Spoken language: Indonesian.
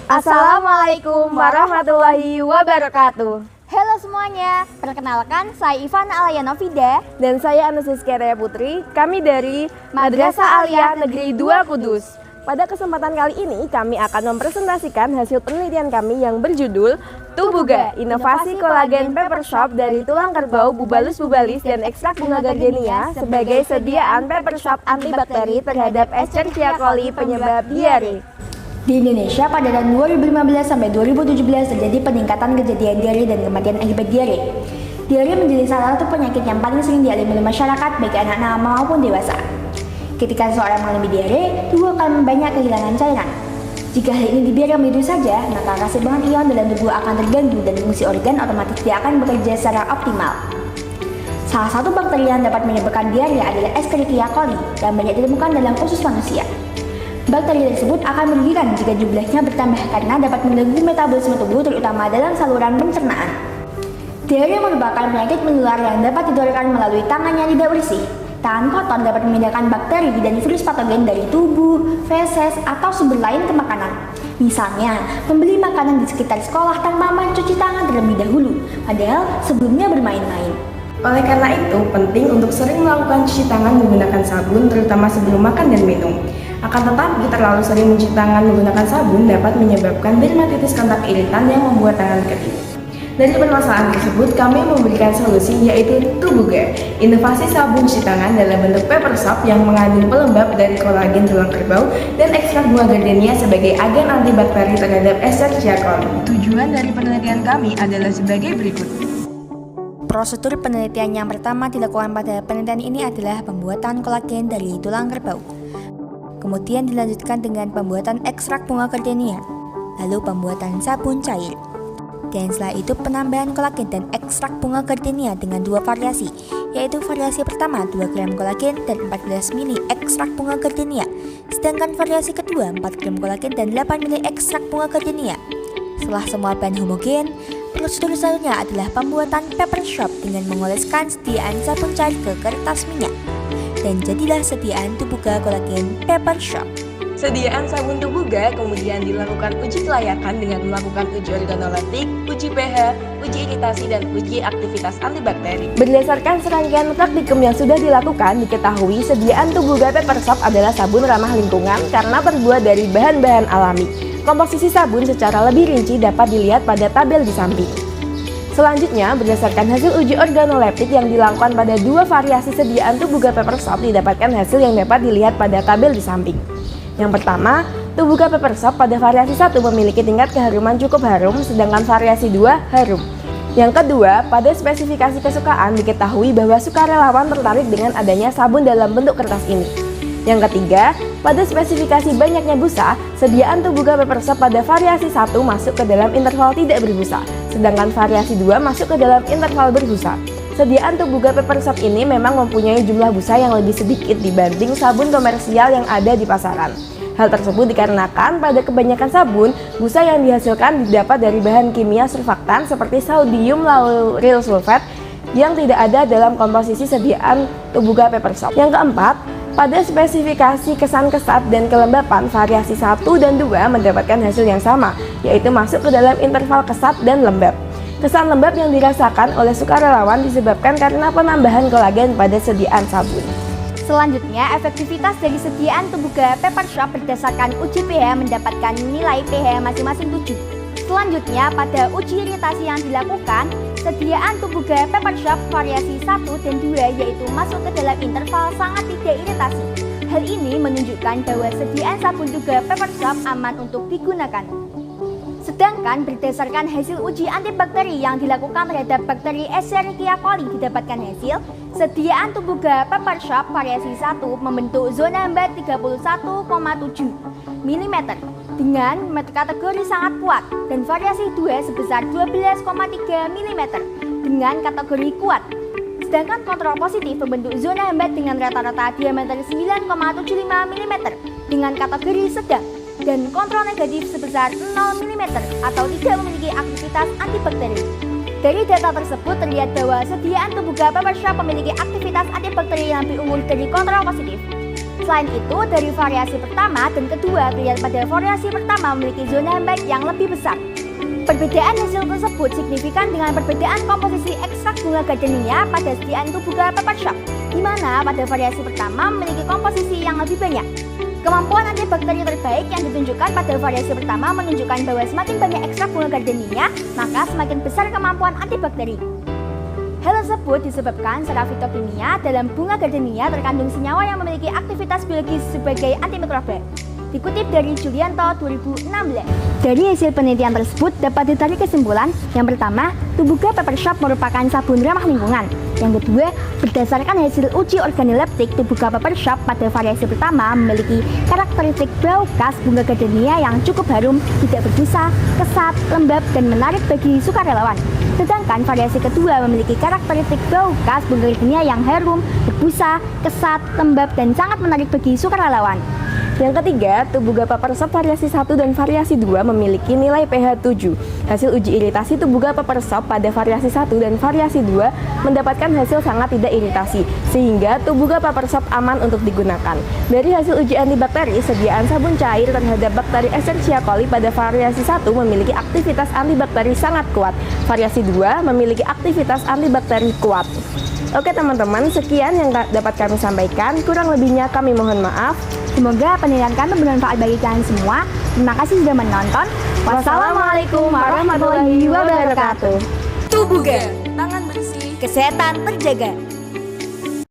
Assalamualaikum warahmatullahi wabarakatuh. Halo semuanya, perkenalkan saya Ivana Alayanovida Dan saya Anusis Keraya Putri, kami dari Madrasah Aliyah Negeri 2 Kudus. Pada kesempatan kali ini kami akan mempresentasikan hasil penelitian kami yang berjudul Tubuga, Inovasi Kolagen Paper Shop dari Tulang Kerbau, Bubalus bubalis, dan Ekstrak Bunga Gardenia sebagai sediaan paper shop antibakteri terhadap Escherichia coli penyebab diare. Di Indonesia pada tahun 2015 sampai 2017 terjadi peningkatan kejadian diare dan kematian akibat diare. Diare menjadi salah satu penyakit yang paling sering dialami oleh masyarakat baik anak-anak maupun dewasa. Ketika seseorang mengalami diare, tubuh akan banyak kehilangan cairan. Jika hal ini dibiarkan begitu saja, maka keseimbangan ion dalam tubuh akan terganggu dan fungsi organ otomatis tidak akan bekerja secara optimal. Salah satu bakteri yang dapat menyebabkan diare adalah Escherichia coli yang banyak ditemukan dalam usus manusia. Bakteri tersebut akan merugikan jika jumlahnya bertambah karena dapat mengganggu metabolisme tubuh terutama dalam saluran pencernaan. Diare merupakan penyakit menular yang dapat ditularkan melalui tangan yang tidak bersih. Tangan kotor dapat memindahkan bakteri dan virus patogen dari tubuh, feses, atau sumber lain ke makanan. Misalnya, membeli makanan di sekitar sekolah tanpa mencuci tangan terlebih dahulu, padahal sebelumnya bermain-main. Oleh karena itu, penting untuk sering melakukan cuci tangan menggunakan sabun terutama sebelum makan dan minum. Akan tetapi, terlalu sering mencuci tangan menggunakan sabun dapat menyebabkan dermatitis kontak iritan yang membuat tangan kering. Dari permasalahan tersebut, kami memberikan solusi yaitu Tubuga, inovasi sabun cuci tangan dalam bentuk paper soap yang mengandung pelembab dari kolagen tulang kerbau dan ekstrak bunga gardenia sebagai agen antibakteri terhadap Escherichia coli. Tujuan dari penelitian kami adalah sebagai berikut. Prosedur penelitian yang pertama dilakukan pada penelitian ini adalah pembuatan kolagen dari tulang kerbau. Kemudian dilanjutkan dengan pembuatan ekstrak bunga gardenia, lalu pembuatan sabun cair. Dan setelah itu penambahan kolagen dan ekstrak bunga gardenia dengan dua variasi, yaitu variasi pertama 2 gram kolagen dan 14 ml ekstrak bunga gardenia, sedangkan variasi kedua 4 gram kolagen dan 8 ml ekstrak bunga gardenia. Setelah semua bahan homogen, prosedur selanjutnya adalah pembuatan paper shop dengan mengoleskan sediaan sabun cair ke kertas minyak. Dan jadilah sediaan Tubuga kolagen paper shop. Sediaan sabun Tubuga kemudian dilakukan uji kelayakan dengan melakukan uji organoleptik, uji pH, uji iritasi, dan uji aktivitas antibakteri. Berdasarkan serangkaian praktikum yang sudah dilakukan, diketahui sediaan Tubuga Paper Shop adalah sabun ramah lingkungan karena terbuat dari bahan-bahan alami. Komposisi sabun secara lebih rinci dapat dilihat pada tabel di samping. Selanjutnya, berdasarkan hasil uji organoleptik yang dilakukan pada dua variasi sediaan Tubuga Paper Shop, didapatkan hasil yang dapat dilihat pada tabel di samping. Yang pertama, Tubuga Paper Shop pada variasi 1 memiliki tingkat keharuman cukup harum, sedangkan variasi 2 harum. Yang kedua, pada spesifikasi kesukaan diketahui bahwa sukarelawan tertarik dengan adanya sabun dalam bentuk kertas ini. Yang ketiga, pada spesifikasi banyaknya busa, sediaan Tubuga Paper Shop pada variasi 1 masuk ke dalam interval tidak berbusa, sedangkan variasi 2 masuk ke dalam interval berbusa. Sediaan Tubuga Paper Shop ini memang mempunyai jumlah busa yang lebih sedikit dibanding sabun komersial yang ada di pasaran. Hal tersebut dikarenakan pada kebanyakan sabun, busa yang dihasilkan didapat dari bahan kimia surfaktan seperti sodium lauryl sulfat yang tidak ada dalam komposisi sediaan Tubuga Paper Shop. Yang keempat, pada spesifikasi kesan-kesat dan kelembapan, variasi 1 dan 2 mendapatkan hasil yang sama, yaitu masuk ke dalam interval kesat dan lembab. Kesan lembab yang dirasakan oleh sukarelawan disebabkan karena penambahan kolagen pada sediaan sabun. Selanjutnya, efektivitas dari sediaan Tubuga Paper Shop berdasarkan uji pH mendapatkan nilai pH masing-masing 7. Selanjutnya, pada uji iritasi yang dilakukan, sediaan Tubuga Paper Shop variasi 1 dan 2 yaitu masuk ke dalam interval sangat tidak iritasi. Hal ini menunjukkan bahwa sediaan sabun Tubuga Paper Shop aman untuk digunakan. Sedangkan berdasarkan hasil uji antibakteri yang dilakukan terhadap bakteri Escherichia coli didapatkan hasil sediaan Tubuga Paper Shop variasi 1 membentuk zona hambat 31,7 mm dengan kategori sangat kuat dan variasi 2 sebesar 12,3 mm dengan kategori kuat. Sedangkan kontrol positif membentuk zona hambat dengan rata-rata diameter 9,75 mm dengan kategori sedang. Dan kontrol negatif sebesar 0 mm atau tidak memiliki aktivitas antibakteri. Dari data tersebut terlihat bahwa sediaan Tubuga Paper Shop memiliki aktivitas antibakteri yang lebih unggul dari kontrol positif. Selain itu, dari variasi pertama dan kedua terlihat pada variasi pertama memiliki zona baik yang lebih besar. Perbedaan hasil tersebut signifikan dengan perbedaan komposisi ekstrak bunga gardenia pada sediaan tubuga pepper shop, di mana pada variasi pertama memiliki komposisi yang lebih banyak. Kemampuan antibakteri terbaik yang ditunjukkan pada variasi pertama menunjukkan bahwa semakin banyak ekstrak bunga gardenia, maka semakin besar kemampuan antibakteri. Hal tersebut disebabkan secara fitokimia dalam bunga gardenia terkandung senyawa yang memiliki aktivitas biologis sebagai antimikroba. Dikutip dari Julianto 2016. Dari hasil penelitian tersebut dapat ditarik kesimpulan, yang pertama, tubuga pepper shop merupakan sabun ramah lingkungan. Yang kedua, berdasarkan hasil uji organoleptik, tubuga pepper shop pada variasi pertama memiliki karakteristik bau khas bunga gardenia yang cukup harum, tidak berbusa, kesat, lembab, dan menarik bagi sukarelawan. Sedangkan variasi kedua memiliki karakteristik bau khas bunga gardenia yang harum, berbusa, kesat, lembab, dan sangat menarik bagi sukarelawan. Yang ketiga, tubuga pepper shop variasi 1 dan variasi 2 memiliki nilai pH 7. Hasil uji iritasi tubuga pepper shop pada variasi 1 dan variasi 2 mendapatkan hasil sangat tidak iritasi, sehingga tubuga pepper shop aman untuk digunakan. Dari hasil uji antibakteri, sediaan sabun cair terhadap bakteri Escherichia coli pada variasi 1 memiliki aktivitas antibakteri sangat kuat. Variasi 2 memiliki aktivitas antibakteri kuat. Oke teman-teman, sekian yang dapat kami sampaikan. Kurang lebihnya kami mohon maaf. Semoga penilaian kami bermanfaat bagi kalian semua. Terima kasih sudah menonton. Wassalamualaikum warahmatullahi wabarakatuh. Tubuga, tangan bersih, Kesehatan terjaga.